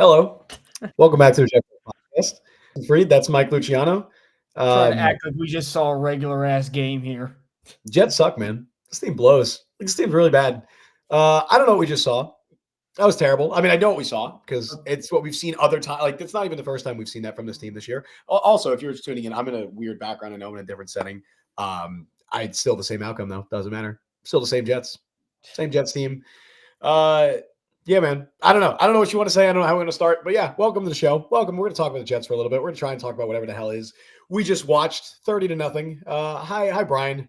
Hello. Welcome back to the Jeff Podcast. Fried, that's Mike Luciano. Trying to act like we just saw a regular ass game here. Jets suck, man. This team blows. This team's really bad. I don't know what we just saw. That was terrible. I mean, I know what we saw because it's what we've seen other times. Like, it's not even the first time we've seen that from this team this year. Also, if you're just tuning in, I'm in a weird background. I know I'm in a different setting. I'd still the same outcome, though. Doesn't matter. Still the same Jets. Same Jets team. Yeah, man. I don't know. I don't know what you want to say. I don't know how we're going to start. But yeah, welcome to the show. Welcome. We're going to talk about the Jets for a little bit. We're going to try and talk about whatever the hell is. We just watched 30-0. Hi, Brian.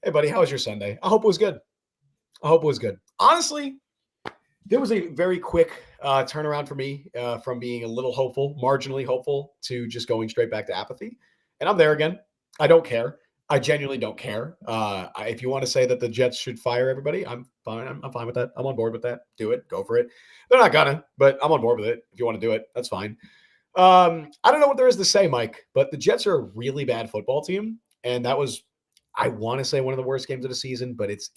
Hey, buddy. How was your Sunday? I hope it was good. Honestly, there was a very quick turnaround for me from being a little hopeful, marginally hopeful, to just going straight back to apathy. And I'm there again. I don't care. I genuinely don't care. If you want to say that the Jets should fire everybody, I'm fine. I'm fine with that. I'm on board with that. Do it. Go for it. They're not gonna, but I'm on board with it. If you want to do it, that's fine. I don't know what there is to say, Mike, but the Jets are a really bad football team. And that was, I want to say, one of the worst games of the season, but it's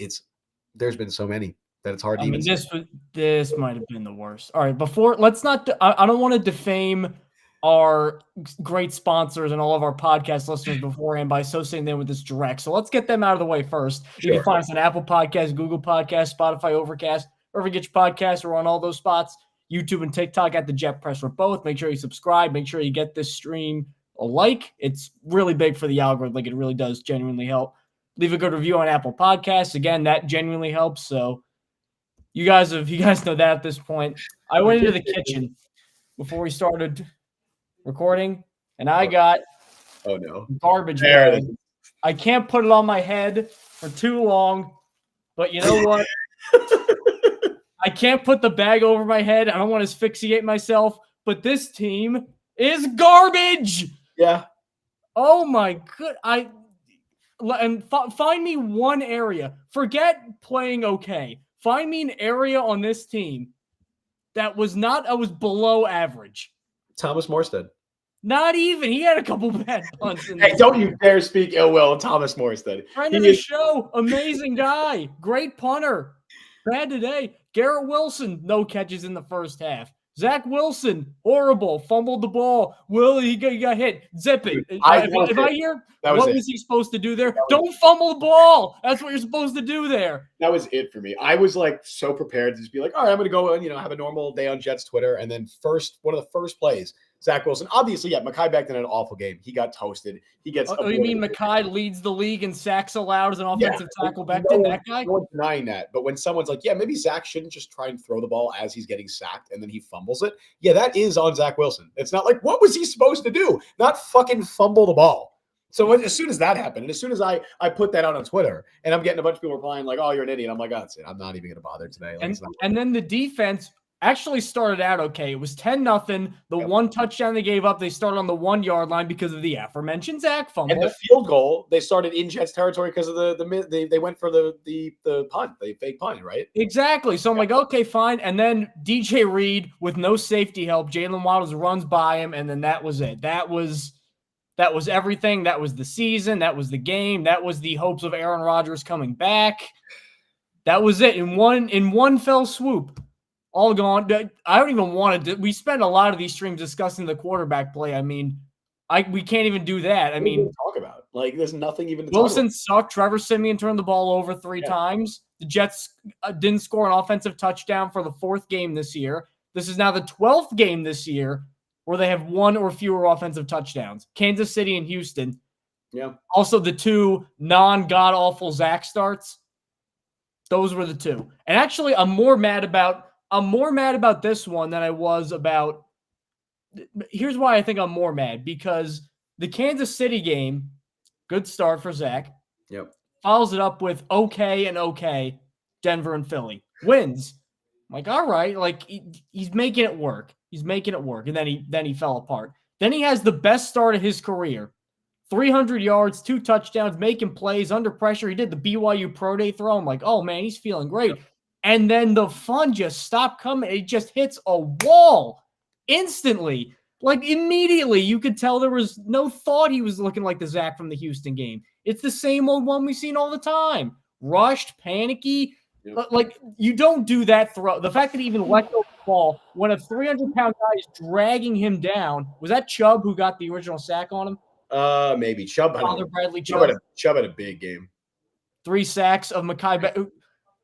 there's been so many that it's hard to even say. This might have been the worst. All right, let's not, I don't want to defame our great sponsors and all of our podcast listeners beforehand by associating them with this direct. So let's get them out of the way first. Sure. You can find us on Apple Podcasts, Google Podcasts, Spotify, Overcast, wherever you get your podcasts. We're on all those spots. YouTube and TikTok at the Jet Press for both. Make sure you subscribe. Make sure you get this stream a like. It's really big for the algorithm. Like, it really does genuinely help. Leave a good review on Apple Podcasts. Again, that genuinely helps. So you guys know that at this point. I went into the kitchen before we started recording, and I got garbage bag. I can't put it on my head for too long, but you know what? I can't put the bag over my head. I don't want to asphyxiate myself, but this team is garbage. Yeah. Oh my god. Find me one area. Forget playing okay. Find me an area on this team that was below average. Thomas Morstead. Not even. He had a couple bad punts. Hey, don't you dare speak ill will of Thomas Morstead. Friend of the show. Amazing guy. Great punter. Bad today. Garrett Wilson, no catches in the first half. Zach Wilson, horrible. Fumbled the ball. He got hit. Zip it. If I hear what was he supposed to do there? Don't fumble the ball. That's what you're supposed to do there. That was it for me. I was like so prepared to just be like, all right, I'm going to go and have a normal day on Jets Twitter. And then one of the first plays, Zach Wilson. Obviously, yeah, Mekhi Becton had an awful game. He got toasted. He gets. Oh, you mean Mekhi leads the league in sacks allowed as an offensive tackle? Becton, that guy? No one's denying that. But when someone's like, yeah, maybe Zach shouldn't just try and throw the ball as he's getting sacked and then he fumbles it. Yeah, that is on Zach Wilson. It's not like, what was he supposed to do? Not fucking fumble the ball. So as soon as that happened, and as soon as I put that out on Twitter, and I'm getting a bunch of people replying like, oh, you're an idiot. I'm like, oh, that's it. I'm not even going to bother today. Like, and then the defense actually started out okay. It was 10-0. The one touchdown they gave up, they started on the 1 yard line because of the aforementioned Zach fumble. And the field goal, they started in Jets territory because of they went for the punt, the fake punt, right? Exactly. So I'm like, okay, fine. And then DJ Reed with no safety help, Jalen Waddles runs by him, and then that was it. That was everything. That was the season. That was the game. That was the hopes of Aaron Rodgers coming back. That was it in one fell swoop. All gone. I don't even want to. We spend a lot of these streams discussing the quarterback play. I mean, we can't even do that. I mean, talk about like there's nothing even. Wilson sucked. Trevor Siemian turned the ball over 3 times. The Jets didn't score an offensive touchdown for the 4th game this year. This is now the 12th game this year where they have 1 or fewer offensive touchdowns. Kansas City and Houston. Yeah. Also, the 2 non-god awful Zach starts. Those were the 2. And actually, I'm more mad about this one than I was about. Here's why I think I'm more mad. Because the Kansas City game, good start for Zach. Yep. Follows it up with okay, Denver and Philly. Wins. I'm like, all right, like he's making it work. And then he fell apart. Then he has the best start of his career. 300 yards, 2 touchdowns, making plays under pressure. He did the BYU Pro Day throw. I'm like, oh man, he's feeling great. Yep. And then the fun just stopped coming. It just hits a wall instantly. Like immediately, you could tell there was no thought he was looking like the Zach from the Houston game. It's the same old one we've seen all the time. Rushed, panicky. Like, you don't do that throw. The fact that he even let go of the ball when a 300-pound guy is dragging him down. Was that Chubb who got the original sack on him? Maybe Chubb. Father Bradley Chubb. Chubb had a big game. 3 sacks of Mekhi Becton.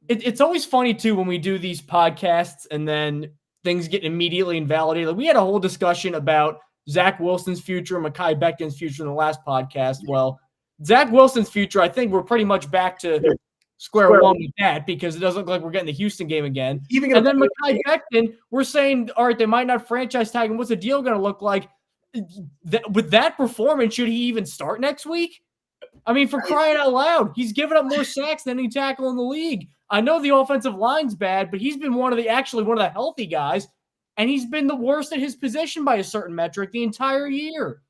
It's always funny, too, when we do these podcasts and then things get immediately invalidated. Like, we had a whole discussion about Zach Wilson's future and Mekhi Becton's future in the last podcast. Well, Zach Wilson's future, I think we're pretty much back to square one with that, because it doesn't look like we're getting the Houston game again. And then Mekhi Becton, we're saying, all right, they might not franchise tag him. What's the deal going to look like? With that performance, should he even start next week? I mean, for crying out loud, he's given up more sacks than any tackle in the league. I know the offensive line's bad, but he's been one of the healthy guys, and he's been the worst at his position by a certain metric the entire year.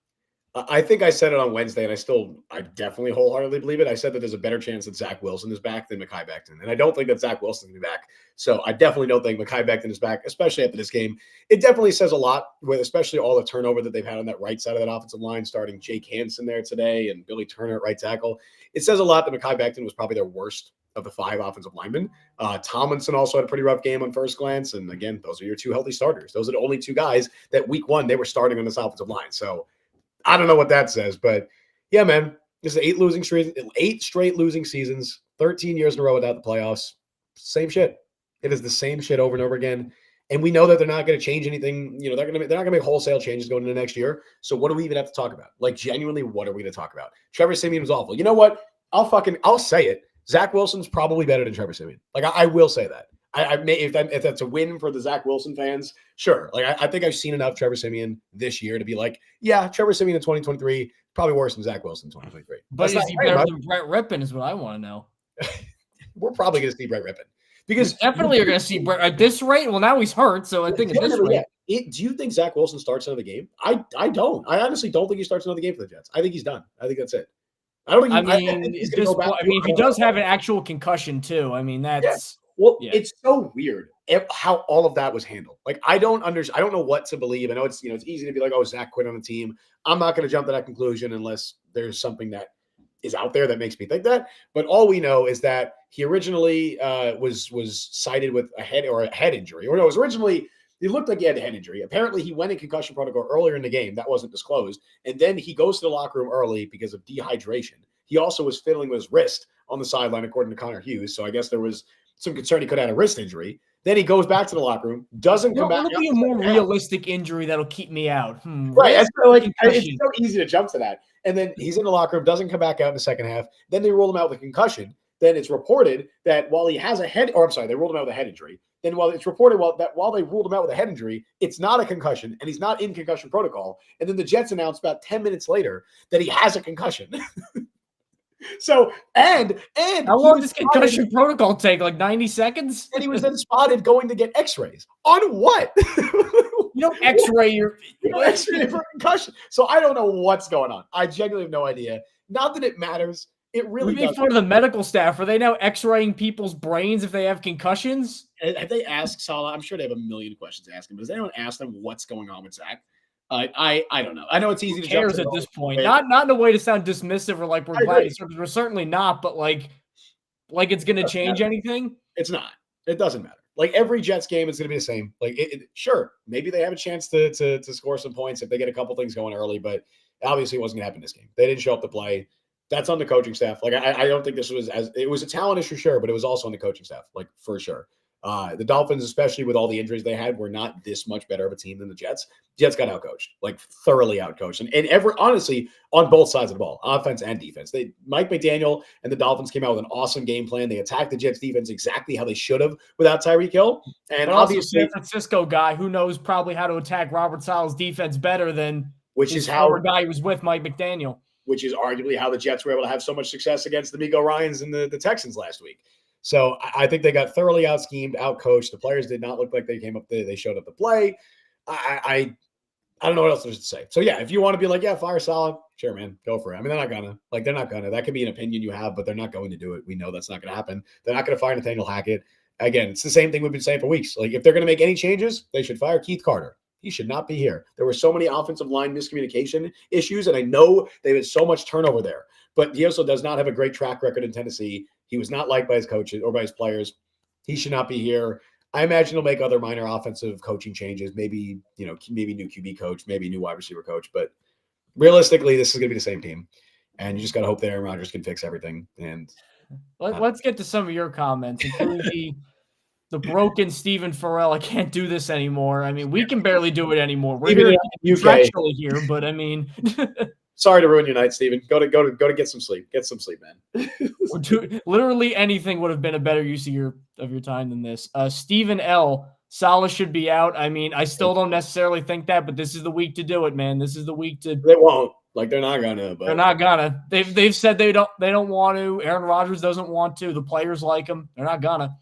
I think I said it on Wednesday, and I definitely wholeheartedly believe it. I said that there's a better chance that Zach Wilson is back than Mekhi Becton, and I don't think that Zach Wilson can be back. So I definitely don't think Mekhi Becton is back, especially after this game. It definitely says a lot, with especially all the turnover that they've had on that right side of that offensive line, starting Jake Hansen there today and Billy Turner at right tackle. It says a lot that Mekhi Becton was probably their worst of the 5 offensive linemen. Tomlinson also had a pretty rough game on first glance, and again, those are your 2 healthy starters. Those are the only 2 guys that week 1 they were starting on this offensive line. So I don't know what that says, but yeah, man, this is 8 straight losing seasons, 13 years in a row without the playoffs. Same shit. It is the same shit over and over again. And we know that they're not going to change anything. They're not going to make wholesale changes going into next year. So what do we even have to talk about? Like, genuinely, what are we going to talk about? Trevor Siemian was awful. You know what? I'll say it. Zach Wilson's probably better than Trevor Siemian. Like, I will say that. I may, if that's a win for the Zach Wilson fans, sure. Like, I think I've seen enough Trevor Siemian this year to be like, yeah, Trevor Siemian in 2023 probably worse than Zach Wilson in 2023. But is he better than Brett Rippon? Is what I want to know. We're probably going to see Brett Rippon, because definitely you're going to see Brett at this rate. Well, now he's hurt, so I think at this rate. Do you think Zach Wilson starts another game? I don't. I honestly don't think he starts another game for the Jets. I think he's done. I think that's it. I don't think. If he does have an actual concussion too, I mean that's. Yeah. Well, it's so weird how all of that was handled. Like, I don't know what to believe. I know it's easy to be like, oh, Zach quit on the team. I'm not going to jump to that conclusion unless there's something that is out there that makes me think that. But all we know is that he originally was cited with a head injury. Or no, it was originally, it looked like he had a head injury. Apparently, he went in concussion protocol earlier in the game. That wasn't disclosed. And then he goes to the locker room early because of dehydration. He also was fiddling with his wrist on the sideline, according to Connor Hughes. So I guess there was some concern he could have had a wrist injury. Then he goes back to the locker room, doesn't come back. It'll be a more realistic injury that'll keep me out. Right. It's so easy to jump to that. And then he's in the locker room, doesn't come back out in the second half. Then they roll him out with a concussion. Then it's reported that while he has they rolled him out with a head injury. Then while they ruled him out with a head injury, it's not a concussion and he's not in concussion protocol. And then the Jets announced about 10 minutes later that he has a concussion. So, and how long does concussion protocol take? Like 90 seconds? And he was then spotted going to get x-rays. On what? You don't x-ray your x-ray for concussion. So I don't know what's going on. I genuinely have no idea. Not that it matters. It really does. We make fun of the medical staff. Are they now x-raying people's brains if they have concussions? Have they asked Saleh? I'm sure they have a million questions to ask him. But has anyone asked them what's going on with Zach? I don't know. I know it's easy to jump at this point. Not in a way to sound dismissive or like we're glad we're certainly not, but like it's going to change anything. It's not. It doesn't matter. Like, every Jets game is going to be the same. Like, sure, maybe they have a chance to score some points if they get a couple things going early, but obviously it wasn't going to happen this game. They didn't show up to play. That's on the coaching staff. Like, I don't think this was it was a talent issue, sure, but it was also on the coaching staff, like, for sure. The Dolphins, especially with all the injuries they had, were not this much better of a team than the Jets. Jets got outcoached, like thoroughly outcoached. And honestly, on both sides of the ball, offense and defense. Mike McDaniel and the Dolphins came out with an awesome game plan. They attacked the Jets defense exactly how they should have without Tyreek Hill. And obviously, San Francisco guy who knows probably how to attack Robert Sala's defense better than our guy who was with Mike McDaniel. Which is arguably how the Jets were able to have so much success against the Miko Ryans and the Texans last week. So I think they got thoroughly out-schemed, out-coached. The players did not look like they came up. They showed up to play. I don't know what else there's to say. So, yeah, if you want to be like, yeah, fire Saleh, sure, man, go for it. I mean, they're not going to. That could be an opinion you have, but they're not going to do it. We know that's not going to happen. They're not going to fire Nathaniel Hackett. Again, it's the same thing we've been saying for weeks. Like, if they're going to make any changes, they should fire Keith Carter. He should not be here. There were so many offensive line miscommunication issues, and I know they've had so much turnover there. But he also does not have a great track record in Tennessee. He was not liked by his coaches or by his players. He should not be here. I imagine he'll make other minor offensive coaching changes. Maybe, maybe new QB coach, maybe new wide receiver coach. But realistically, this is going to be the same team. And you just got to hope that Aaron Rodgers can fix everything. And let's get to some of your comments, including the broken Stephen Farrell. I can't do this anymore. I mean, we can barely do it anymore. We're Even here contractually here, but I mean, sorry to ruin your night, Stephen. Go to get some sleep. Get some sleep, man. Literally anything would have been a better use of your time than this. Stephen L. Salah should be out. I mean, I still don't necessarily think that, but this is the week to do it, man. This is the week to. They won't. Like they're not gonna. But they're not gonna. They've said they don't want to. Aaron Rodgers doesn't want to. The players like him. They're not gonna.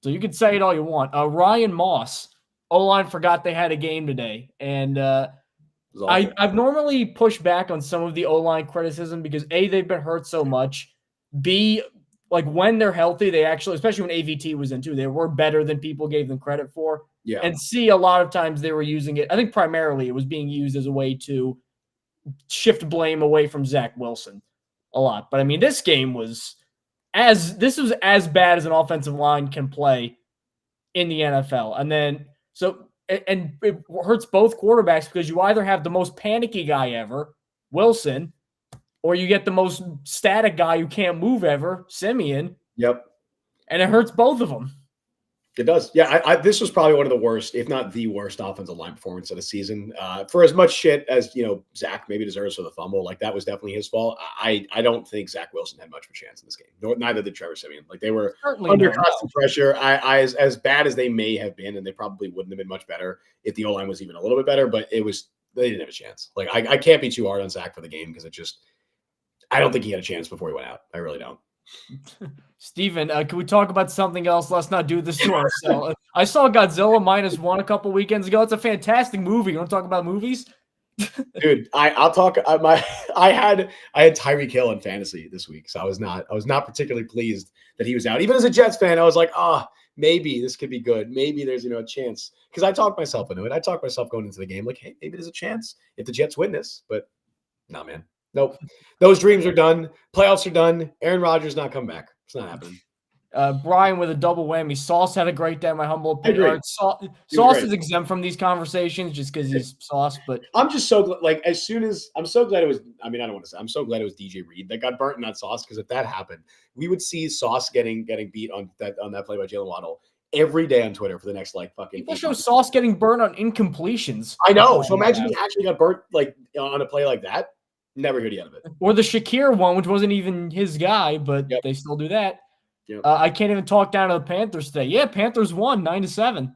So you can say it all you want. Ryan Moss, O-line forgot they had a game today. And I've normally pushed back on some of the O-line criticism because A, they've been hurt so much. B, like when they're healthy, they actually, especially when AVT was in too, they were better than people gave them credit for. Yeah. And C, a lot of times they were using it. I think primarily it was being used as a way to shift blame away from Zach Wilson a lot. But I mean, this game was as bad as an offensive line can play in the NFL. And then, and it hurts both quarterbacks because you either have the most panicky guy ever, Wilson, or you get the most static guy who can't move ever, Simeon. Yep. And it hurts both of them. It does. Yeah, this was probably one of the worst, if not the worst, offensive line performance of the season. For as much shit as, Zach maybe deserves for the fumble, like that was definitely his fault. I don't think Zach Wilson had much of a chance in this game. Neither did Trevor Simeon. Like they were under constant pressure. As bad as they may have been, and they probably wouldn't have been much better if the O-line was even a little bit better, but they didn't have a chance. Like I can't be too hard on Zach for the game because I don't think he had a chance before he went out. I really don't. Steven, can we talk about something else? Let's not do this to ourselves. I saw Godzilla -1 a couple weekends ago. It's a fantastic movie. You want to talk about movies? Dude, I'll talk. I had Tyreek Hill in fantasy this week, so I was not particularly pleased that he was out. Even as a Jets fan, I was like, maybe this could be good. Maybe there's a chance because I talked myself into it. I talked myself going into the game like, hey, maybe there's a chance if the Jets win this. But no, man, nope. Those dreams are done. Playoffs are done. Aaron Rodgers not come back. It's not happening. Brian with a double whammy. Sauce had a great day, in my humble opinion. Sauce is exempt from these conversations just because he's Sauce. But I'm just so glad. I'm so glad it was. I mean, I don't want to say. I'm so glad it was DJ Reed that got burnt, not Sauce. Because if that happened, we would see Sauce getting beat on that play by Jalen Waddle every day on Twitter for the next fucking. People show Sauce getting burnt on incompletions. I know. So imagine he actually got burnt on a play like that. Never heard out of it. Or the Shakir one, which wasn't even his guy, but they still do that. Yep. I can't even talk down to the Panthers today. Yeah, Panthers won 9-7.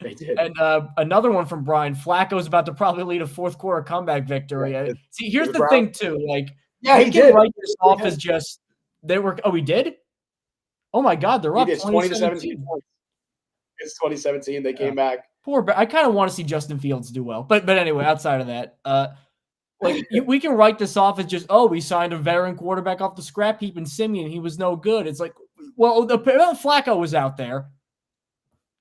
They did. And another one from Brian. Flacco's about to probably lead a fourth quarter comeback victory. See, here's the thing too. He did. Write this off as just they were. Oh, he did. Oh my God, they're up 20-17. It's 2017. They came back. I kind of want to see Justin Fields do well, but anyway, outside of that, we can write this off as just, we signed a veteran quarterback off the scrap heap in Simeon. He was no good. It's like, well, Flacco was out there.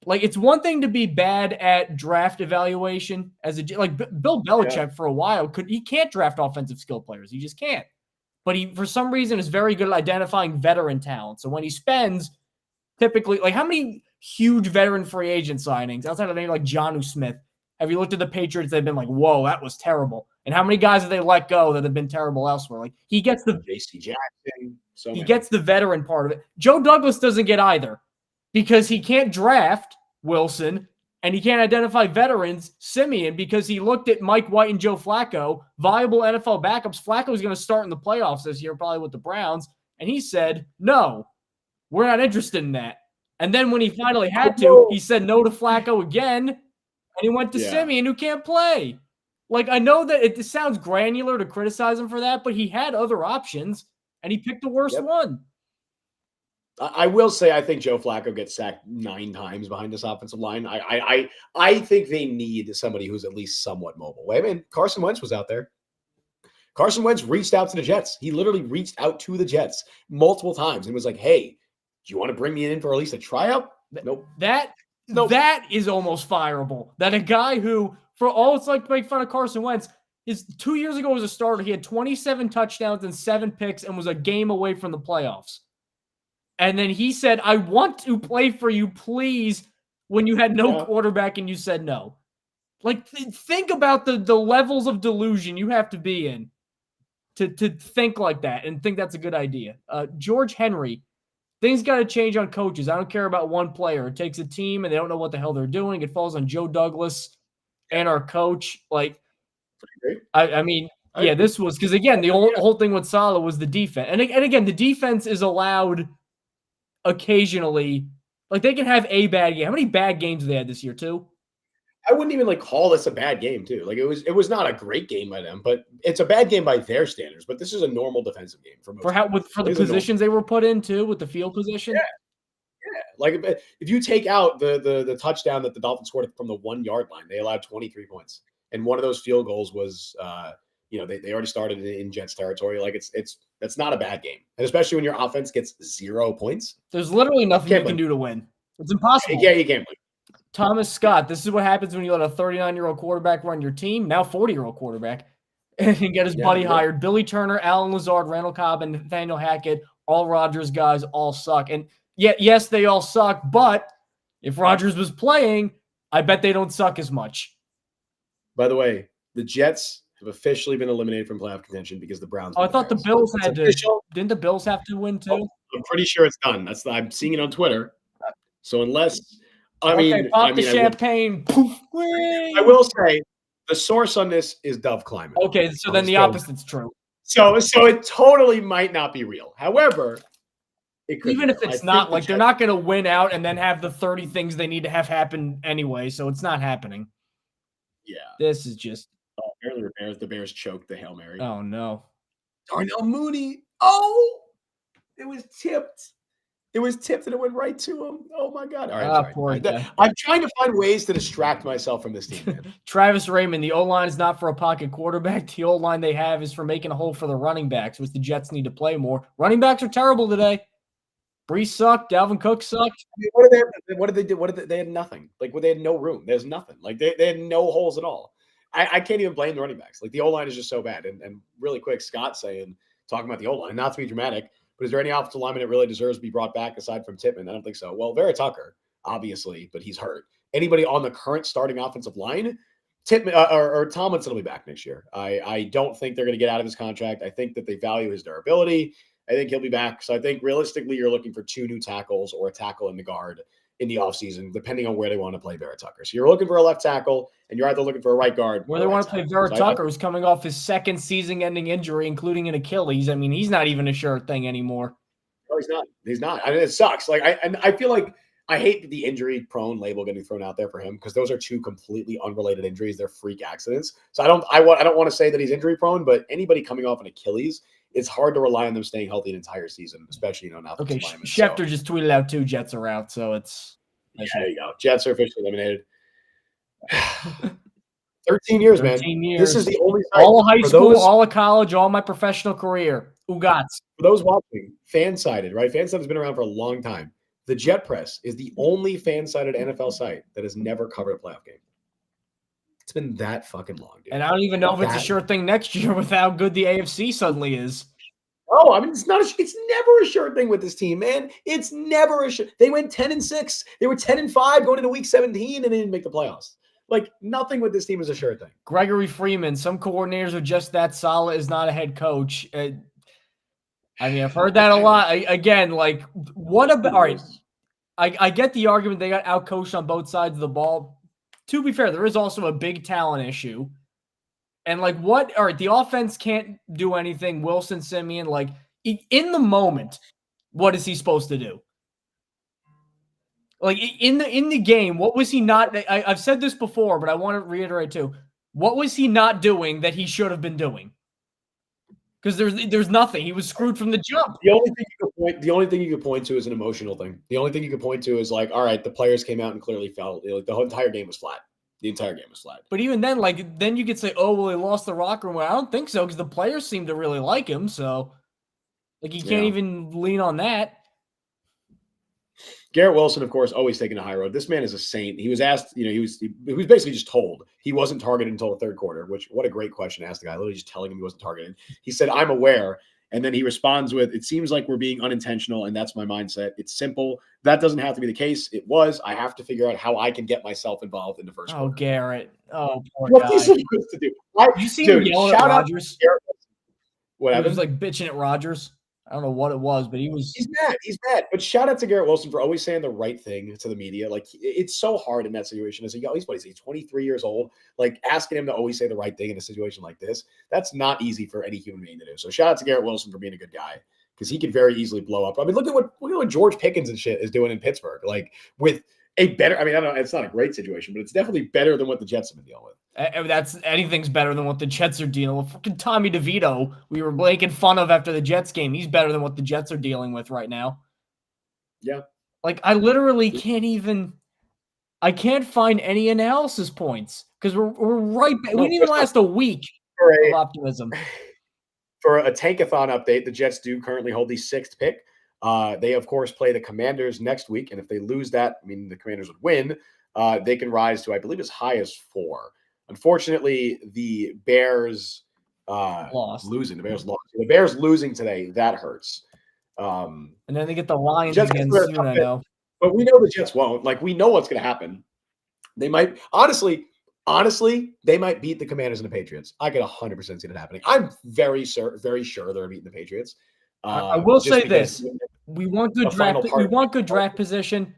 It's one thing to be bad at draft evaluation Bill Belichick for a while he can't draft offensive skill players. He just can't. But he, for some reason, is very good at identifying veteran talent. So when he spends typically, how many huge veteran free agent signings outside of maybe Jonnu Smith have you looked at the Patriots? They've been like, whoa, that was terrible. And how many guys have they let go that have been terrible elsewhere? He gets the J.C. Jackson. He gets the veteran part of it. Joe Douglas doesn't get either because he can't draft Wilson and he can't identify veterans, Simeon, because he looked at Mike White and Joe Flacco, viable NFL backups. Flacco's going to start in the playoffs this year, probably with the Browns. And he said, no, we're not interested in that. And then when he finally had to, he said no to Flacco again. And he went to Simeon, who can't play. I know that it sounds granular to criticize him for that, but he had other options, and he picked the worst one. I will say I think Joe Flacco gets sacked 9 times behind this offensive line. I think they need somebody who's at least somewhat mobile. I mean, Carson Wentz was out there. Carson Wentz reached out to the Jets. He literally reached out to the Jets multiple times and was like, hey, do you want to bring me in for at least a tryout? Nope. That is almost fireable. That a guy who, for all it's to make fun of Carson Wentz, is 2 years ago as a starter, he had 27 touchdowns and 7 picks and was a game away from the playoffs. And then he said, I want to play for you, please, when you had no quarterback and you said no. Like, think about the levels of delusion you have to be in to think like that and think that's a good idea. George Henry, things got to change on coaches. I don't care about one player. It takes a team, and they don't know what the hell they're doing. It falls on Joe Douglas and our coach. Like, I mean, yeah, this was because, again, the whole thing with Saleh was the defense. And again, the defense is allowed occasionally. Like, they can have a bad game. How many bad games they had this year, too? I wouldn't even call this a bad game, too. Like, it was not a great game by them, but it's a bad game by their standards. But this is a normal defensive game for most. For the positions they were put in, too, with the field position. Yeah. Like, if you take out the touchdown that the Dolphins scored from the 1 yard line, they allowed 23 points, and one of those field goals was, they already started in Jets territory. Like, that's not a bad game, and especially when your offense gets 0 points. There's literally nothing you can do to win. It's impossible. Yeah, you can't win. Thomas Scott, this is what happens when you let a 39-year-old quarterback run your team, now 40-year-old quarterback, and get his buddy hired. Billy Turner, Alan Lazard, Randall Cobb, and Nathaniel Hackett, all Rodgers guys, all suck. And yes, they all suck, but if Rodgers was playing, I bet they don't suck as much. By the way, the Jets have officially been eliminated from playoff contention because the Browns. I thought the Bills had to. Didn't the Bills have to win too? I'm pretty sure it's done. I'm seeing it on Twitter. So unless... pop the champagne. I will say the source on this is Dove Climate. Okay, so then the opposite's true. So it totally might not be real. However, it could even if it's not, like, they're not going to win out and then have the 30 things they need to have happen anyway, so it's not happening. Yeah. This is just... Oh, apparently the Bears choked the Hail Mary. Oh, no. Darnell Mooney. Oh! It was tipped. It was tipped and it went right to him. Oh, my God. All right, poor guy. I'm trying to find ways to distract myself from this team, man. Travis Raymond, the O-line is not for a pocket quarterback. The O-line they have is for making a hole for the running backs, which the Jets need to play more. Running backs are terrible today. Brees sucked. Dalvin Cook sucked. I mean, what did they do? They had nothing. Like, they had no room. There's nothing. Like, they had no holes at all. I can't even blame the running backs. Like, the O-line is just so bad. And really quick, Scott talking about the O-line, not to be dramatic, but is there any offensive lineman that really deserves to be brought back aside from Tippmann? I don't think so. Well, Vera Tucker, obviously, but he's hurt. Anybody on the current starting offensive line, Tippmann or Tomlinson will be back next year. I don't think they're going to get out of his contract. I think that they value his durability. I think he'll be back. So I think realistically, you're looking for 2 new tackles or a tackle in the guard in the offseason, depending on where they want to play Vera Tucker. So you're looking for a left tackle, and you're either looking for a right guard. Where they want to play Vera Tucker, who's coming off his second season-ending injury, including an Achilles. I mean, he's not even a sure thing anymore. No, he's not. He's not. I mean, it sucks. Like, I feel like I hate the injury-prone label getting thrown out there for him because those are 2 completely unrelated injuries. They're freak accidents. So I don't want to say that he's injury-prone, but anybody coming off an Achilles, it's hard to rely on them staying healthy an entire season, especially now. Okay, Schefter just tweeted out 2 Jets are out, so it's... Yeah, there you go. Jets are officially eliminated. 13 years, 13 man. years. This is the only all of high school, all of college, all my professional career. Ugats. For those watching, fan-sided, right? Fan-sided has been around for a long time. The Jet Press is the only fan-sided NFL site that has never covered a playoff game. It's been that fucking long, dude. And I don't even know if it's a sure thing next year with how good the AFC suddenly is. Oh, I mean, it's never a sure thing with this team, man. It's never a sure. They went 10-6. They were 10-5 going into week 17 and they didn't make the playoffs. Like, nothing with this team is a sure thing. Gregory Freeman, some coordinators are just that solid is not a head coach. I mean, I've heard that a lot. Again, like, what about – all right, I get the argument they got outcoached on both sides of the ball. To be fair, there is also a big talent issue. And, like, what – all right, the offense can't do anything. Wilson, Simeon, like, in the moment, what is he supposed to do? Like, in the game, what was he not – I've said this before, but I want to reiterate too. What was he not doing that he should have been doing? Because there's nothing. He was screwed from the jump. The only thing you could point to is an emotional thing. The only thing you could point to is, like, all right, the players came out and clearly felt like the whole entire game was flat. The entire game was flat. But even then, like, then you could say, oh, well, he lost the locker room. Well, I don't think so because the players seem to really like him. So, like, you can't even lean on that. Garrett Wilson, of course, always taking the high road. This man is a saint. He was asked, he was basically just told he wasn't targeted until the third quarter, which what a great question to ask the guy. Literally just telling him he wasn't targeted. He said, I'm aware. And then he responds with, "It seems like we're being unintentional, and that's my mindset. It's simple. That doesn't have to be the case. It was. I have to figure out how I can get myself involved in the first Oh, quarter." Garrett. Oh, poor What's he guy. supposed to do? Did you see him yelling at Shout out to Rodgers? Garrett Wilson. What He was happened? like bitching at Rodgers. I don't know what it was, but he was. He's mad. He's mad. But shout out to Garrett Wilson for always saying the right thing to the media. Like it's so hard in that situation. As he's what is he, 23 years old? Like asking him to always say the right thing in a situation like this, that's not easy for any human being to do. So shout out to Garrett Wilson for being a good guy because he could very easily blow up. I mean, look at what George Pickens and shit is doing in Pittsburgh. Like with a better. I mean, I don't know. It's not a great situation, but it's definitely better than what the Jets have been dealing with. That's anything's better than what the Jets are dealing with. Fucking Tommy DeVito, we were making fun of after the Jets game. He's better than what the Jets are dealing with right now. Yeah. Like I literally I can't find any analysis points because we're right back. We didn't even last a week of optimism. For a tankathon update, the Jets do currently hold the 6th pick. They, of course, play the Commanders next week. And if they lose that, I mean, the Commanders would win. They can rise to, I believe, as high as 4. Unfortunately, the Bears losing. The Bears lost. The Bears losing today, that hurts. And then they get the Lions Jets again soon, I know. But we know the Jets won't. Like, we know what's going to happen. They might, honestly, they might beat the Commanders and the Patriots. I could 100% see that happening. I'm very sure they're beating the Patriots. I will say this: we want good draft. We want good draft position.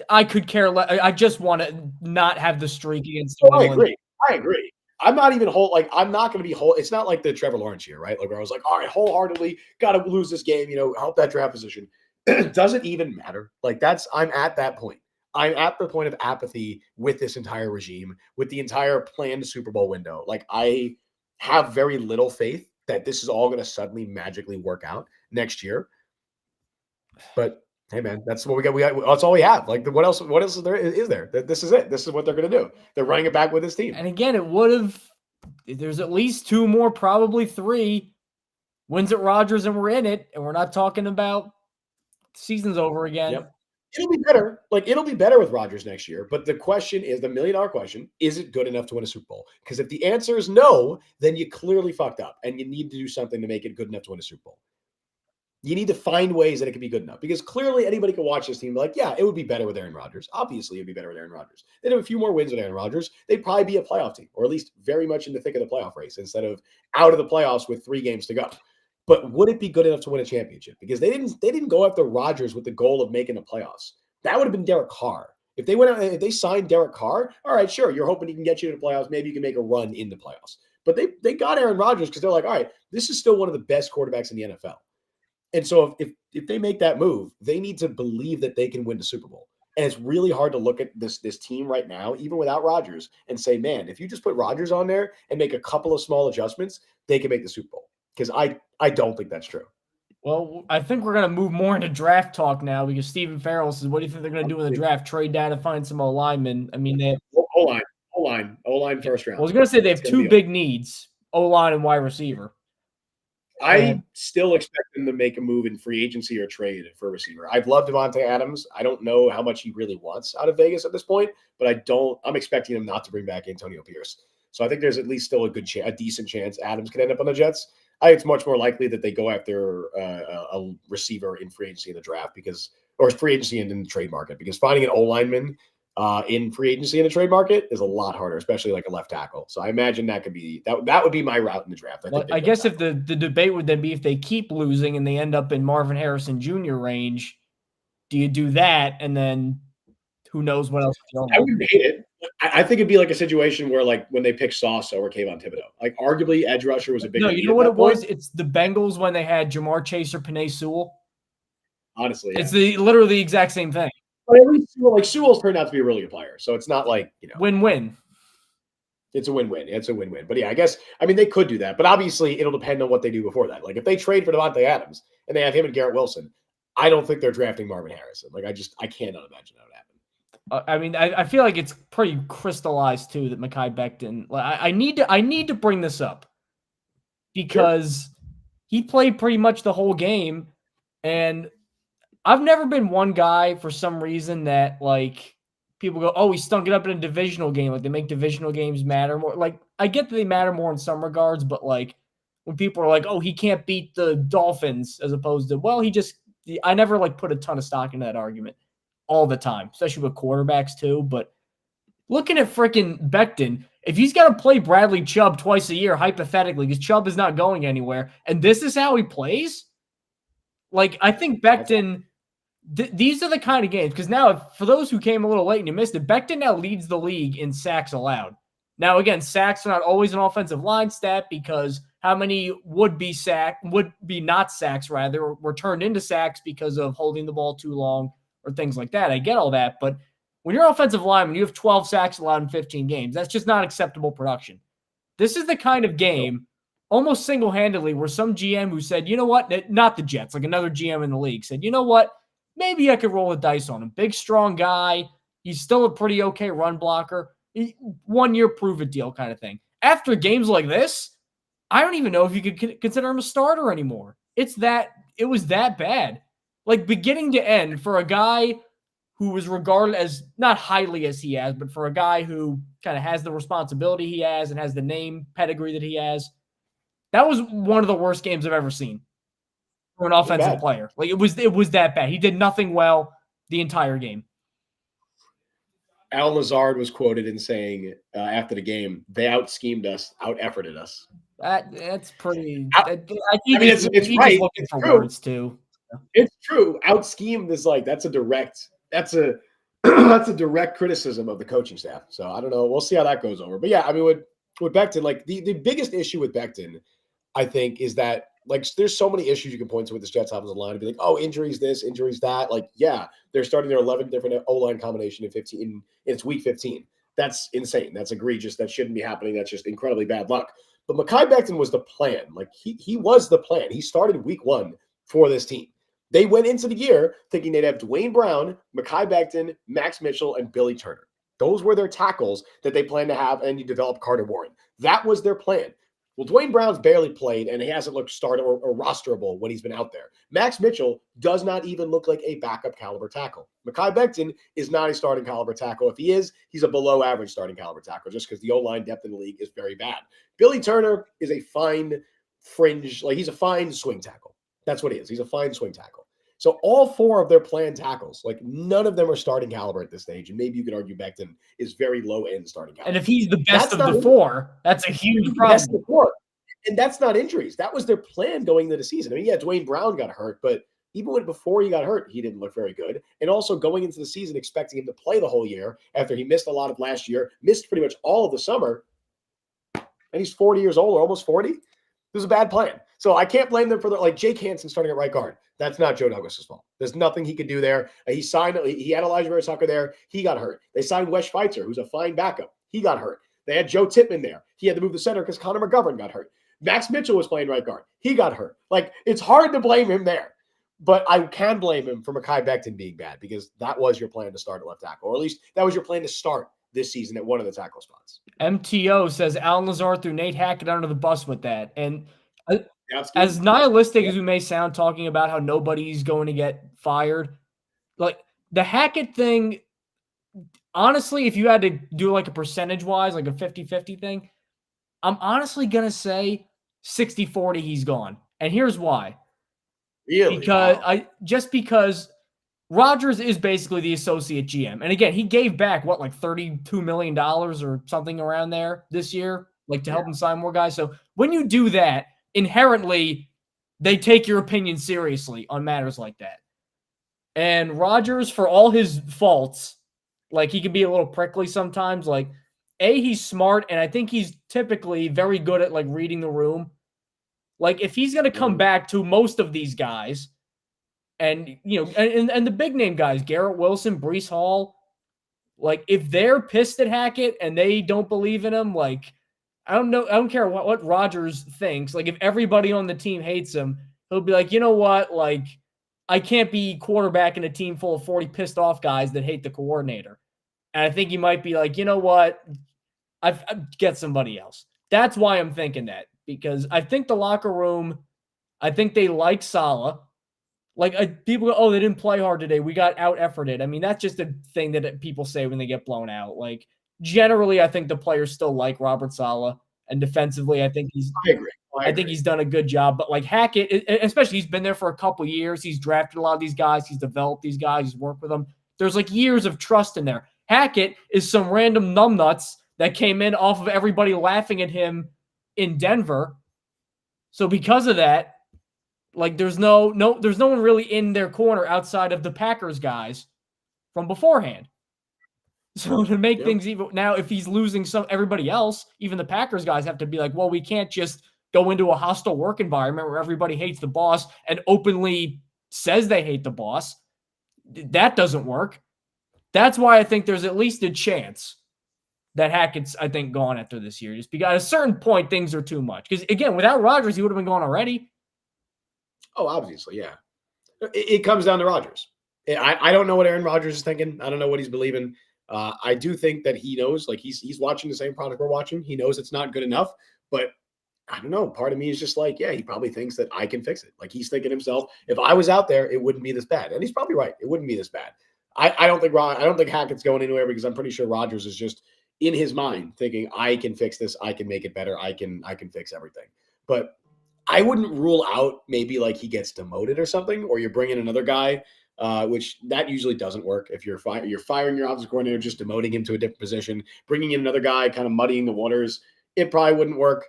I could care less. I just want to not have the streak against New England. I agree. I'm not even I'm not going to be It's not like the Trevor Lawrence year, right? Like where I was like, all right, wholeheartedly got to lose this game. Help that draft position. It doesn't even matter. Like I'm at that point. I'm at the point of apathy with this entire regime, with the entire planned Super Bowl window. Like I have very little faith that this is all going to suddenly magically work out next year. But hey, man, that's what we got. That's all we have. Like, what else is there? This is it. This is what they're going to do. They're running it back with this team. And again, it would have. There's at least 2 more, probably 3 wins at Rodgers, and we're in it. And we're not talking about season's over again. Yep. It'll be better. Like, it'll be better with Rodgers next year. But the question is, the $1 million question, is it good enough to win a Super Bowl? Because if the answer is no, then you clearly fucked up, and you need to do something to make it good enough to win a Super Bowl. You need to find ways that it can be good enough because clearly anybody can watch this team and be like, yeah, it would be better with Aaron Rodgers. Obviously, it'd be better with Aaron Rodgers. They'd have a few more wins with Aaron Rodgers. They'd probably be a playoff team, or at least very much in the thick of the playoff race instead of out of the playoffs with 3 games to go. But would it be good enough to win a championship? Because they didn't go after Rodgers with the goal of making the playoffs. That would have been Derek Carr. If they signed Derek Carr, all right, sure, you're hoping he can get you to the playoffs. Maybe you can make a run in the playoffs. But they got Aaron Rodgers because they're like, all right, this is still one of the best quarterbacks in the NFL. And so if they make that move, they need to believe that they can win the Super Bowl. And it's really hard to look at this team right now, even without Rodgers, and say, man, if you just put Rodgers on there and make a couple of small adjustments, they can make the Super Bowl. Because I don't think that's true. Well, I think we're going to move more into draft talk now because Stephen Farrell says, what do you think they're going to do in the draft? Trade down and find some O-linemen. I mean, they O-line first round. I was going to say they have 2 big needs, O-line and wide receiver. I still expect them to make a move in free agency or trade for a receiver. I've loved Devontae Adams. I don't know how much he really wants out of Vegas at this point, but I'm expecting him not to bring back Antonio Pierce. So I think there's at least still a decent chance Adams could end up on the Jets. I think it's much more likely that they go after a receiver in free agency in the draft or free agency in the trade market because finding an O-lineman in free agency in the trade market is a lot harder, especially like a left tackle. So I imagine that would be my route in the draft. I guess if the debate would then be if they keep losing and they end up in Marvin Harrison Jr. range, do you do that and then who knows what else? I wouldn't hate it. I think it'd be like a situation where like when they picked Sauce over Kayvon Thibodeau, like arguably edge rusher was a big. No, you know what it was? It's the Bengals when they had Jamar Chase or Penei Sewell. Honestly, yeah. It's literally the exact same thing. But at least Sewell's turned out to be a really good player, so it's not like win-win. It's a win-win. It's a win-win. But yeah, I guess they could do that, but obviously it'll depend on what they do before that. Like if they trade for Devontae Adams and they have him and Garrett Wilson, I don't think they're drafting Marvin Harrison. Like I cannot imagine that would happen. I feel like it's pretty crystallized too that Mekhi Becton. I need to bring this up because he played pretty much the whole game, and I've never been one guy for some reason that like people go, oh, he stunk it up in a divisional game. Like they make divisional games matter more. Like I get that they matter more in some regards, but like when people are like, oh, he can't beat the Dolphins, as opposed to, well, I never like put a ton of stock into that argument all the time, especially with quarterbacks too. But looking at freaking Becton, if he's got to play Bradley Chubb twice a year, hypothetically, because Chubb is not going anywhere, and this is how he plays, like, I think Becton, these are the kind of games, because now, for those who came a little late and you missed it, Becton now leads the league in sacks allowed. Now, again, sacks are not always an offensive line stat, because how many would be not sacks, rather, were turned into sacks because of holding the ball too long or things like that. I get all that, but when you're offensive lineman, you have 12 sacks allowed in 15 games. That's just not acceptable production. This is the kind of game, almost single-handedly, where some GM who said, you know what, not the Jets, like another GM in the league said, you know what, maybe I could roll the dice on him. Big, strong guy. He's still a pretty okay run blocker. 1 year prove-it deal kind of thing. After games like this, I don't even know if you could consider him a starter anymore. It was that bad. Like, beginning to end, for a guy who was regarded as, not highly as he has, but for a guy who kind of has the responsibility he has and has the name pedigree that he has, that was one of the worst games I've ever seen for an offensive player. Like, it was that bad. He did nothing well the entire game. Al Lazard was quoted in saying after the game, they out-schemed us, out-efforted us. That's pretty. It's right. Looking for words too. It's true. Out-schemed is like, that's a direct criticism of the coaching staff. So I don't know. We'll see how that goes over. But yeah, I mean, with Becton, like the biggest issue with Becton, I think, is that, like, there's so many issues you can point to with this Jets offensive line and be like, oh, injuries this, injuries that. Like, yeah, they're starting their 11 different O-line combination in 15. It's week 15. That's insane. That's egregious. That shouldn't be happening. That's just incredibly bad luck. But Mekhi Becton was the plan. Like, he was the plan. He started week 1 for this team. They went into the year thinking they'd have Dwayne Brown, Mekhi Becton, Max Mitchell, and Billy Turner. Those were their tackles that they planned to have, and you develop Carter Warren. That was their plan. Well, Dwayne Brown's barely played, and he hasn't looked starter or rosterable when he's been out there. Max Mitchell does not even look like a backup caliber tackle. Mekhi Becton is not a starting caliber tackle. If he is, he's a below average starting caliber tackle, just because the O-line depth in the league is very bad. Billy Turner is a fine fringe, like, he's a fine swing tackle. That's what he is. He's a fine swing tackle. So all 4 of their planned tackles, like, none of them are starting caliber at this stage. And maybe you could argue Becton is very low-end starting caliber. And if he's the best of the 4, that's a huge problem. And that's not injuries. That was their plan going into the season. I mean, yeah, Dwayne Brown got hurt, but even before he got hurt, he didn't look very good. And also going into the season, expecting him to play the whole year after he missed a lot of last year, missed pretty much all of the summer, and he's 40 years old or almost 40. It was a bad plan. So I can't blame them for like Jake Hansen starting at right guard. That's not Joe Douglas's fault. There's nothing he could do there. He had Elijah Vera Tucker there. He got hurt. They signed Wes Schweitzer, who's a fine backup. He got hurt. They had Joe Tippmann there. He had to move the center because Connor McGovern got hurt. Max Mitchell was playing right guard. He got hurt. Like, it's hard to blame him there. But I can blame him for Mekhi Becton being bad, because that was your plan to start at left tackle. Or at least that was your plan to start this season at one of the tackle spots. MTO says Alan Lazard threw Nate Hackett under the bus with that. And as nihilistic as we may sound, talking about how nobody's going to get fired, like, the Hackett thing, honestly, if you had to do like a percentage-wise, like a 50-50 thing, I'm honestly going to say 60-40 he's gone. And here's why. Really? Because Rodgers is basically the associate GM. And again, he gave back like $32 million or something around there this year, like, to help him sign more guys. So when you do that, inherently they take your opinion seriously on matters like that. And Rodgers, for all his faults, like, he can be a little prickly sometimes. Like, he's smart, and I think he's typically very good at, like, reading the room. Like, if he's going to come back to most of these guys, and, you know, and the big name guys, Garrett Wilson, Breece Hall, like, if they're pissed at Hackett and they don't believe in him, like, I don't care what Rodgers thinks. Like, if everybody on the team hates him, he'll be like, you know what? Like, I can't be quarterbacking a team full of 40 pissed off guys that hate the coordinator. And I think he might be like, you know what? I've get somebody else. That's why I'm thinking that, because I think the locker room, I think they like Saleh. Like, people go, oh, they didn't play hard today. We got out-efforted. I mean, that's just a thing that people say when they get blown out. Like, generally, I think the players still like Robert Saleh. And defensively, I think he's I agree. I think he's done a good job. But like Hackett, especially he's been there for a couple years. He's drafted a lot of these guys. He's developed these guys. He's worked with them. There's like years of trust in there. Hackett is some random numbnuts that came in off of everybody laughing at him in Denver. So because of that, like there's no one really in their corner outside of the Packers guys from beforehand. So to make things even now, if he's losing everybody else, even the Packers guys have to be like, well, we can't just go into a hostile work environment where everybody hates the boss and openly says they hate the boss. That doesn't work. That's why I think there's at least a chance that Hackett's, I think, gone after this year. Just because at a certain point, things are too much. Because, again, without Rodgers, he would have been gone already. Oh, obviously, yeah. It comes down to Rodgers. I don't know what Aaron Rodgers is thinking. I don't know what he's believing. I do think that he knows, like he's watching the same product we're watching. He knows it's not good enough, but I don't know. Part of me is just like, yeah, he probably thinks that I can fix it. Like he's thinking himself, if I was out there, it wouldn't be this bad. And he's probably right. It wouldn't be this bad. I don't think Hackett's going anywhere because I'm pretty sure Rodgers is just in his mind thinking I can fix this. I can make it better. I can fix everything. But I wouldn't rule out maybe like he gets demoted or something, or you're bringing another guy, which that usually doesn't work. If you're firing your offensive coordinator, just demoting him to a different position, bringing in another guy, kind of muddying the waters, it probably wouldn't work.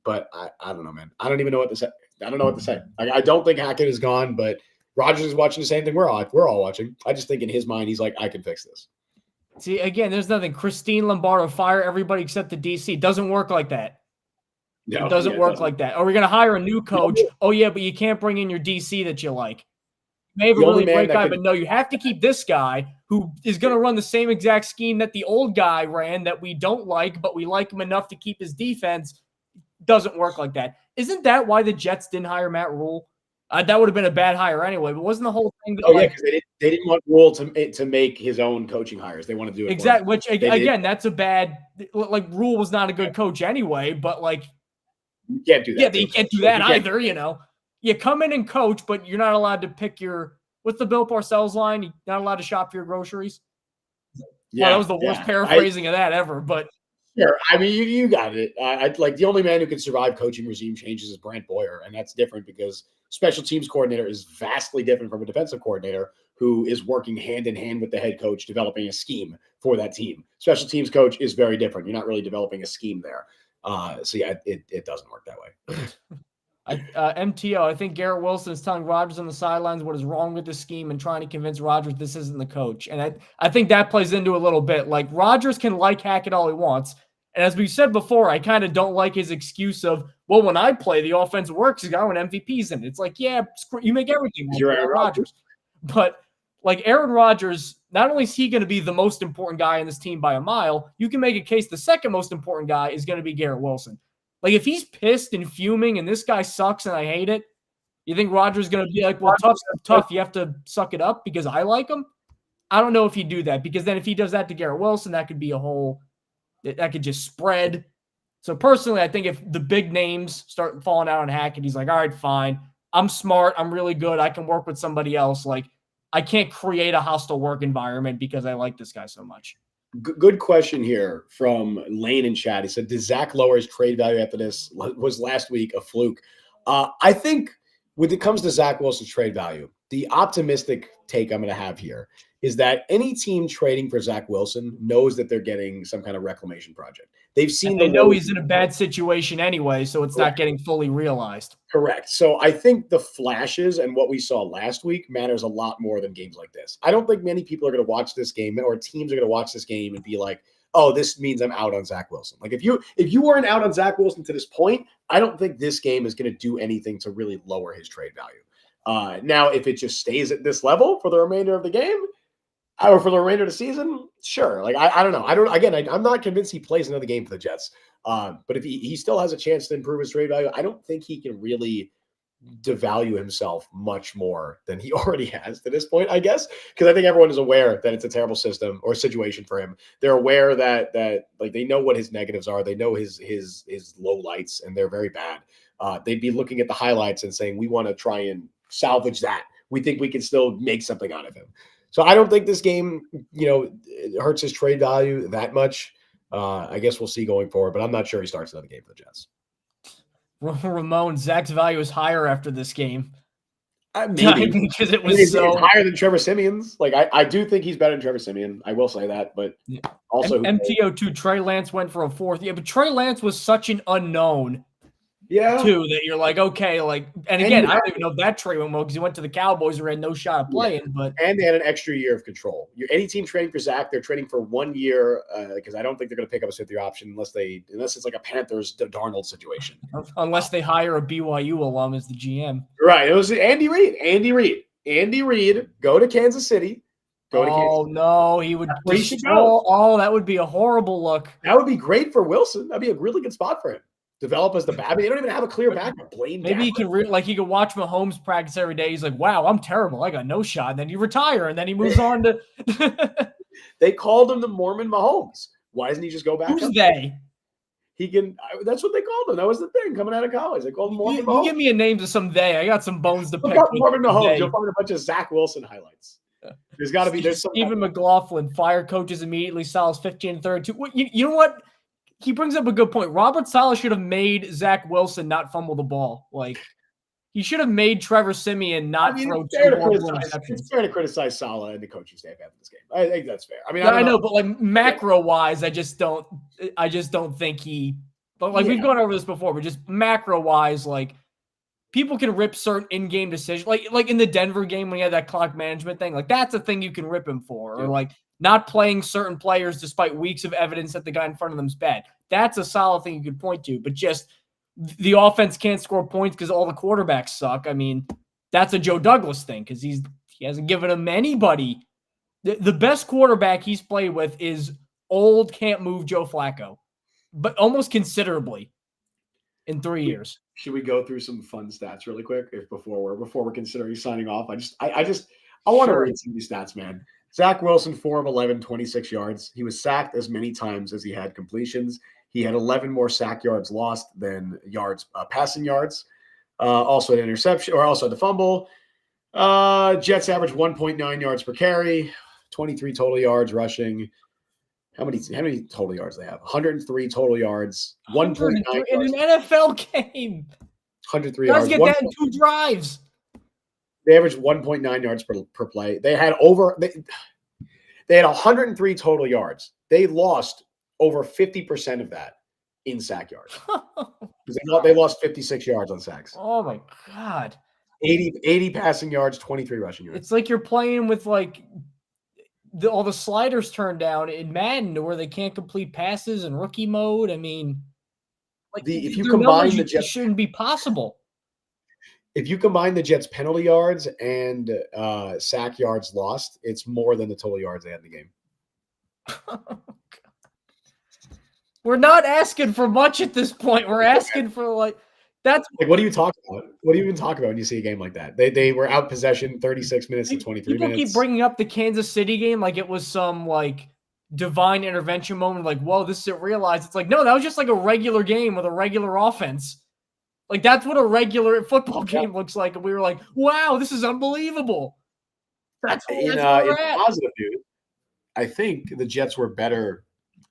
But I don't know, man. I don't even know what to say. I don't know what to say. I don't think Hackett is gone, but Rodgers is watching the same thing we're all watching. I just think in his mind, he's like, I can fix this. See, again, there's nothing. Christine Lombardo, fire everybody except the DC. Doesn't work like that. No, it doesn't work like that. Or we're going to hire a new coach. Oh, yeah, but you can't bring in your DC that you like. You may have a really great guy, but no, you have to keep this guy who is going to run the same exact scheme that the old guy ran that we don't like, but we like him enough to keep his defense. Doesn't work like that. Isn't that why the Jets didn't hire Matt Rule? That would have been a bad hire anyway, but wasn't the whole thing that because they didn't want Rule to make his own coaching hires. They wanted to do it exactly, which again, that's a bad like Rule was not a good coach anyway, but like you can't do that. Yeah, you can't do that either, you know. You come in and coach, but you're not allowed to pick what's the Bill Parcells line? You're not allowed to shop for your groceries. Yeah, that was the worst paraphrasing of that ever, but sure. I mean, you got it. Like the only man who can survive coaching regime changes is Brant Boyer, and that's different because special teams coordinator is vastly different from a defensive coordinator who is working hand in hand with the head coach, developing a scheme for that team. Special teams coach is very different. You're not really developing a scheme there. So yeah, it doesn't work that way. MTO, I think Garrett Wilson is telling Rodgers on the sidelines what is wrong with the scheme and trying to convince Rodgers this isn't the coach. And I think that plays into a little bit. Like Rodgers can like Hackett all he wants. And as we said before, I kind of don't like his excuse of, well, when I play, the offense works. He's got an MVPs in it. It's like, yeah, you make everything work. You're Aaron Rodgers. But like Aaron Rodgers, not only is he going to be the most important guy in this team by a mile, you can make a case the second most important guy is going to be Garrett Wilson. Like if he's pissed and fuming and this guy sucks and I hate it, you think Rodgers is going to be like, well, tough. You have to suck it up because I like him? I don't know if he'd do that because then if he does that to Garrett Wilson, that could be that could just spread. So personally, I think if the big names start falling out on Hackett, he's like, all right, fine. I'm smart. I'm really good. I can work with somebody else. Like I can't create a hostile work environment because I like this guy so much. Good question here from Lane in chat. He said, does Zach lower his trade value after this? Was last week a fluke? I think when it comes to Zach Wilson's trade value, the optimistic take I'm going to have here is that any team trading for Zach Wilson knows that they're getting some kind of reclamation project. They've seen they know he's in a bad situation anyway, so it's not getting fully realized. Correct. So I think the flashes and what we saw last week matters a lot more than games like this. I don't think many people are going to watch this game or teams are going to watch this game and be like, oh, this means I'm out on Zach Wilson. Like if you weren't out on Zach Wilson to this point, I don't think this game is going to do anything to really lower his trade value. Now, if it just stays at this level for the remainder of the game, or for the remainder of the season, sure. Like I don't know. I'm not convinced he plays another game for the Jets. But if he still has a chance to improve his trade value, I don't think he can really devalue himself much more than he already has to this point, I guess. Because I think everyone is aware that it's a terrible system or situation for him. They're aware that like they know what his negatives are. They know his low lights, and they're very bad. They'd be looking at the highlights and saying, we want to try and salvage that. We think we can still make something out of him. So I don't think this game, hurts his trade value that much. I guess we'll see going forward, but I'm not sure he starts another game for the Jets. Ramon, Zach's value is higher after this game. Maybe because it was it's so higher than Trevor Siemian's. Like I do think he's better than Trevor Siemian. I will say that, but also MTO2 Trey Lance went for a fourth. Yeah, but Trey Lance was such an unknown. Yeah. Too, that you're like, okay, like, and again, I don't even know if that trade went well because he went to the Cowboys who had no shot of playing, but and they had an extra year of control. Any team trading for Zach, they're trading for 1 year because I don't think they're going to pick up a fifth year option unless it's like a Panthers Darnold situation. Unless they hire a BYU alum as the GM. Right. It was Andy Reid. Andy Reid, go to Kansas City. No, he would destroy. Oh, that would be a horrible look. That would be great for Wilson. That'd be a really good spot for him. Develop as the back. I mean, they don't even have a clear backup. Maybe he can he could watch Mahomes practice every day. He's like, wow, I'm terrible. I got no shot. And then you retire, and then he moves on to. They called him the Mormon Mahomes. Why doesn't he just go back? Who's they? He can. That's what they called him. That was the thing coming out of college. They called him Mormon Mahomes. You give me a name to some day. I got some bones to pick. Look up Mormon Mahomes. You'll find a bunch of Zach Wilson highlights. There's got to be. There's some. Stephen McLaughlin fire coaches immediately. Saleh's 15-32. You know what? He brings up a good point. Robert Saleh should have made Zach Wilson not fumble the ball. Like, he should have made Trevor Siemian not throw two horrible interceptions. It's fair to criticize Saleh and the coaching staff after this game. I think that's fair. I mean, I know, but like macro-wise, I just don't think he. But like we've gone over this before, but just macro-wise, like people can rip certain in-game decisions. Like in the Denver game when he had that clock management thing, like that's a thing you can rip him for, or like not playing certain players despite weeks of evidence that the guy in front of them is bad. That's a solid thing you could point to, but just the offense can't score points because all the quarterbacks suck. I mean, that's a Joe Douglas thing because he hasn't given him anybody. The best quarterback he's played with is old, can't move Joe Flacco, but almost considerably in 3 years. Should we go through some fun stats really quick before we're considering signing off? I want to read some of these stats, man. Zach Wilson, 4 of 11, 26 yards. He was sacked as many times as he had completions. He had 11 more sack yards lost than passing yards. Also an interception, or also the fumble. Jets average 1.9 yards per carry, 23 total yards rushing. How many total yards they have? 103 total yards. 1.9 in an NFL game. 103 yards. Let's get that in 2 drives. They averaged 1.9 yards per play. They had they had 103 total yards. They lost over 50% of that in sack yards. They lost 56 yards on sacks. Oh my God. 80 passing yards, 23 rushing yards. It's like you're playing with like all the sliders turned down in Madden where they can't complete passes in rookie mode. I mean, like if you combine the Jets, it shouldn't be possible. If you combine the Jets' penalty yards and sack yards lost, it's more than the total yards they had in the game. We're not asking for much at this point. We're asking for that's like, what do you talk about? What do you even talk about when you see a game like that? They were out possession 36 minutes to 23 minutes. People keep bringing up the Kansas City game like it was some like divine intervention moment. Like, whoa, this isn't realized. It's like, no, that was just like a regular game with a regular offense. Like, that's what a regular football game looks like. And we were like, wow, this is unbelievable. That's in positive news. I think the Jets were better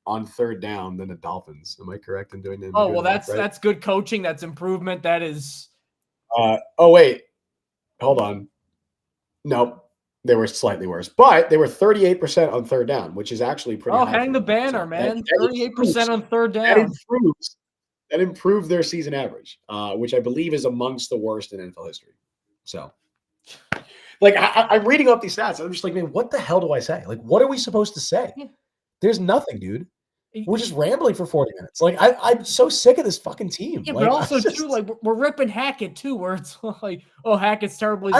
on third down than the Dolphins. Am I correct in doing that? Oh, well, that's good coaching. That's improvement. That is. Wait. Hold on. Nope. They were slightly worse. But they were 38% on third down, which is actually pretty high. Hang the banner, man. 38% on third down. That improved their season average, which I believe is amongst the worst in NFL history. So, like, I'm reading up these stats. I'm just like, man, what the hell do I say? Like, what are we supposed to say? Yeah. There's nothing, dude. We're just rambling for 40 minutes. Like, I'm so sick of this fucking team. Yeah, like, but also, too, like, we're ripping Hackett, too, where it's like, oh, Hackett's terrible.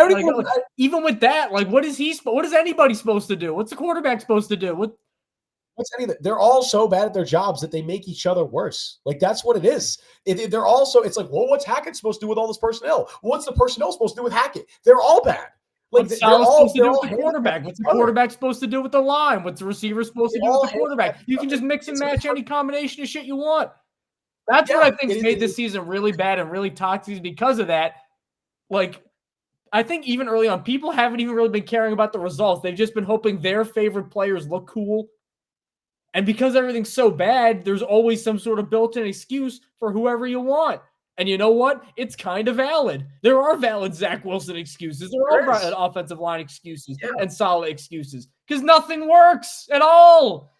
Even with that, like, what is anybody supposed to do? What's the quarterback supposed to do? What's anything? They're all so bad at their jobs that they make each other worse. Like, that's what it is. They're also, it's like, well, what's Hackett supposed to do with all this personnel? What's the personnel supposed to do with Hackett? They're all bad. Like, what's Saleh supposed to do with the quarterback? What's the quarterback supposed to do with the line? What's the receiver supposed to do with the quarterback? You can just mix and match any combination of shit you want. That's what I think's made this season really bad and really toxic because of that. Like, I think even early on, people haven't even really been caring about the results. They've just been hoping their favorite players look cool. And because everything's so bad, there's always some sort of built-in excuse for whoever you want. And you know what? It's kind of valid. There are valid Zach Wilson excuses. There are valid offensive line excuses and solid excuses because nothing works at all.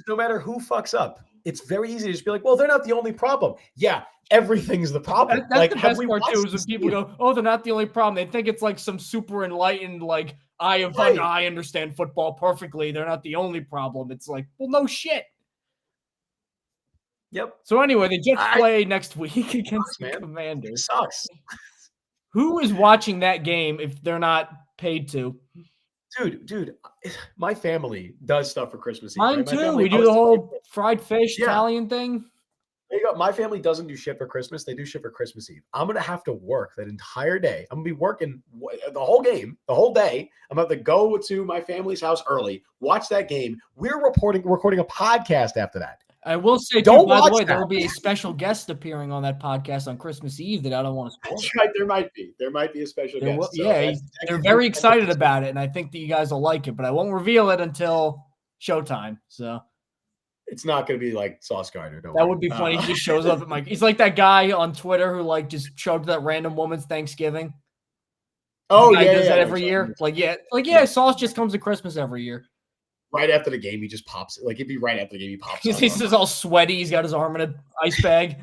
No matter who fucks up, it's very easy to just be like, well, they're not the only problem. Yeah, everything's the problem. That's like, the best part too, is when people go, oh, they're not the only problem. They think it's like some super enlightened, like, I understand football perfectly. They're not the only problem. It's like, well, no shit. Yep. So anyway, the Jets play next week against the Commanders. It sucks. Who is watching that game if they're not paid to? Dude, my family does stuff for Christmas Eve. Mine too. We do the whole fried fish Italian thing. There you go. My family doesn't do shit for Christmas. They do shit for Christmas Eve. I'm going to have to work that entire day. I'm going to be working the whole game, the whole day. I'm going to have to go to my family's house early, watch that game. We're recording a podcast after that. I will say, too, by the way, there will be a special guest appearing on that podcast on Christmas Eve that I don't want to spoil. That's right. There might be a special guest. They're very excited about it, and I think that you guys will like it, but I won't reveal it until showtime. So it's not going to be like Sauce Gardner. That would be funny. He just shows up at my. He's like that guy on Twitter who like just showed up to that random woman's Thanksgiving. Oh, he does that every year. Sauce just comes to Christmas every year. Right after the game, he just pops. Like, it'd be right after the game, he pops. He's just all sweaty. He's got his arm in an ice bag.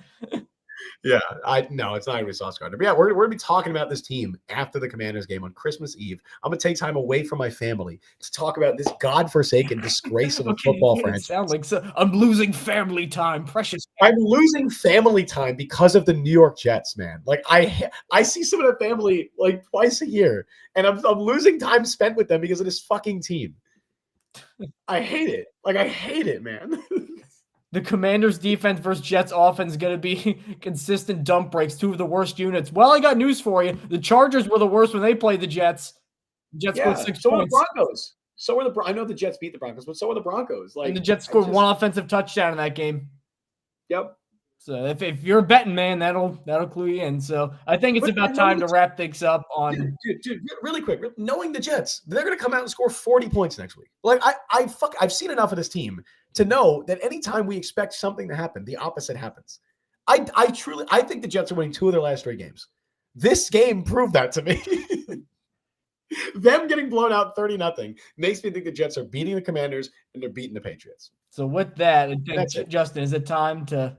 Yeah, no, it's not going to be Sauce Gardner. But yeah, we're going to be talking about this team after the Commanders game on Christmas Eve. I'm going to take time away from my family to talk about this godforsaken disgrace of a football franchise. Sound like I'm losing family time, precious. I'm losing family time because of the New York Jets, man. Like, I see some of the family like twice a year, and I'm losing time spent with them because of this fucking team. I hate it. Like, I hate it, man. The Commanders defense versus Jets offense is going to be consistent dump breaks, two of the worst units. Well, I got news for you. The Chargers were the worst when they played the Jets. The Jets scored 6 so points. Were the Broncos. So were I know the Jets beat the Broncos, but so were the Broncos. Like, and the Jets scored one offensive touchdown in that game. Yep. So if you're a betting man, that'll clue you in. So I think it's about time to wrap things up on. Dude, really quick. Knowing the Jets, they're going to come out and score 40 points next week. Like, I've seen enough of this team to know that anytime we expect something to happen, the opposite happens. I think the Jets are winning 2 of their last 3 games. This game proved that to me. Them getting blown out 30-0 makes me think the Jets are beating the Commanders and they're beating the Patriots. So with that, Justin, is it time to?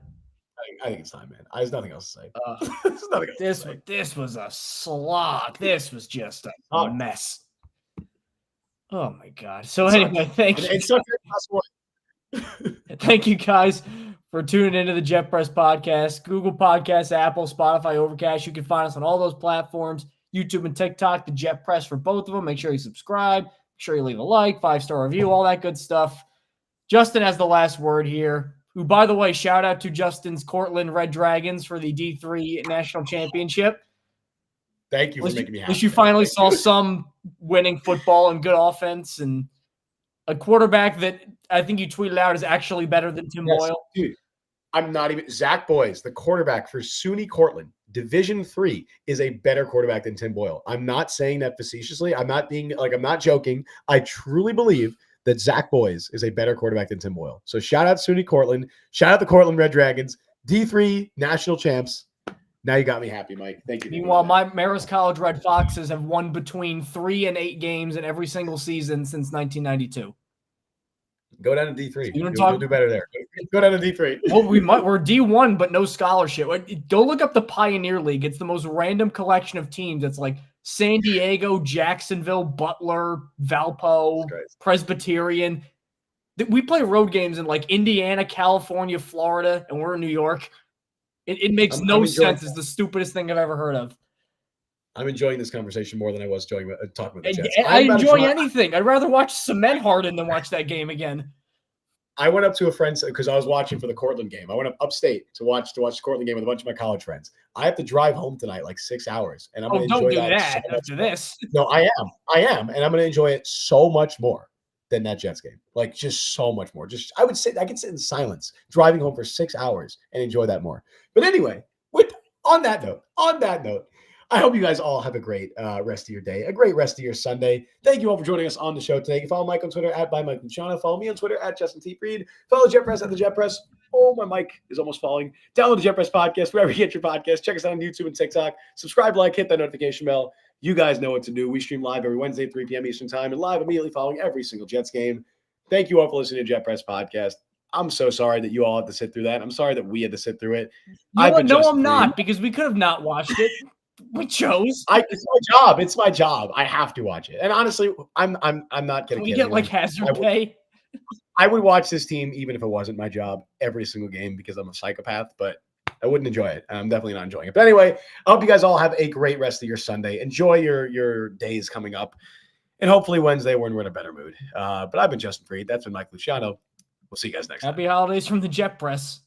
I think it's time, man. There's nothing else to say. This was a slog. This was just a mess. Oh my God. So anyway, thank you. Thank you guys for tuning into the Jet Press Podcast. Google Podcasts, Apple, Spotify, Overcast. You can find us on all those platforms. YouTube and TikTok, the Jet Press for both of them. Make sure you subscribe. Make sure you leave a like, 5-star review, all that good stuff. Justin has the last word here. Who, by the way, shout out to Justin's Cortland Red Dragons for the D3 National Championship. Thank you for making me happy. You finally saw some winning football and good offense and a quarterback that I think you tweeted out is actually better than Tim Boyle. Dude, I'm not even – Zach Boyes, the quarterback for SUNY Cortland, Division III, is a better quarterback than Tim Boyle. I'm not saying that facetiously. I'm not joking. I truly believe – that Zach Boyes is a better quarterback than Tim Boyle. So shout out SUNY Cortland. Shout out the Cortland Red Dragons. D3 national champs. Now you got me happy, Mike. Thank you. Meanwhile, my Marist College Red Foxes have won between 3 and 8 games in every single season since 1992. Go down to D3. You'll do better there. Go down to D3. Well, we're D1, but no scholarship. Go look up the Pioneer League. It's the most random collection of teams. It's like San Diego, Jacksonville, Butler, Valpo, Presbyterian. We play road games in like Indiana, California, Florida, and we're in New York. It makes no sense. It's the stupidest thing I've ever heard of. I'm enjoying this conversation more than I was talking about the Jets. I enjoy anything. I'd rather watch cement harden than watch that game again. I went up to a friend's because I was watching for the Cortland game. I went up upstate to watch the Cortland game with a bunch of my college friends. I have to drive home tonight like 6 hours, and I'm going to enjoy that so after this. No, I am, and I'm going to enjoy it so much more than that Jets game. Like, just so much more. I could sit in silence driving home for 6 hours and enjoy that more. But anyway, on that note, I hope you guys all have a great rest of your day, a great rest of your Sunday. Thank you all for joining us on the show today. You can follow Mike on Twitter at by Mike Luciano. Follow me on Twitter at Justin T. Freed. Follow Jet Press at the Jet Press. Oh, my mic is almost falling. Download the Jet Press podcast wherever you get your podcast. Check us out on YouTube and TikTok. Subscribe, like, hit that notification bell. You guys know what to do. We stream live every Wednesday at 3 p.m. Eastern Time and live immediately following every single Jets game. Thank you all for listening to Jet Press podcast. I'm so sorry that you all had to sit through that. I'm sorry that we had to sit through it. No, I'm not, because we could have not watched it. We chose. It's my job. It's my job. I have to watch it. And honestly, I'm not gonna. We get like hazard pay. I would watch this team even if it wasn't my job every single game because I'm a psychopath, but I wouldn't enjoy it. I'm definitely not enjoying it. But anyway, I hope you guys all have a great rest of your Sunday. Enjoy your days coming up. And hopefully Wednesday we're in a better mood. But I've been Justin Freed. That's been Mike Luciano. We'll see you guys next time. Happy holidays from the Jet Press.